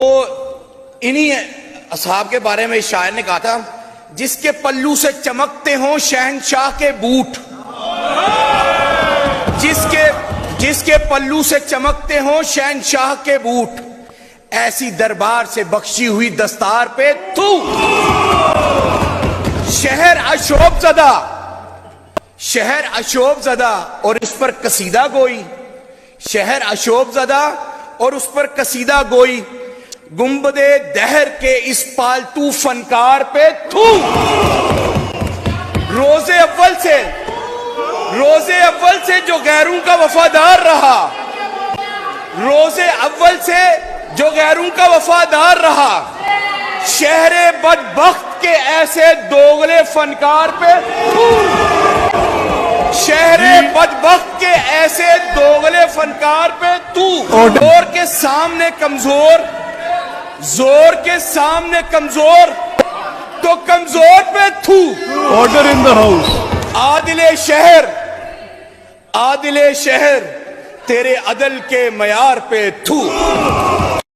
तो इन्हीं असहाब के बारे में शायर ने कहा था, जिसके पल्लू से चमकते हों शहंशाह के बूट, जिसके पल्लू से चमकते हों शहंशाह के बूट, ऐसी दरबार से बख्शी हुई दस्तार पे तू। शहर अशोभज़दा, शहर अशोभज़दा और इस पर कसीदा गोई, शहर अशोभज़दा और उस पर कसीदा गोई, गुंबदे दहर के इस पालतू फनकार पे थू। रोजे अव्वल से जो गैरों का वफादार रहा, रोजे अव्वल से जो गैरों का वफादार रहा, शहरे बदबख्त के ऐसे दोगले फनकार पे थू। शहरे बदबख्त के ऐसे दोगले फनकार पे तू। जोर के सामने कमजोर, जोर के सामने कमजोर, तो कमजोर पे थू। Order in the house. आदिले शहर तेरे अदल के मयार पे थू।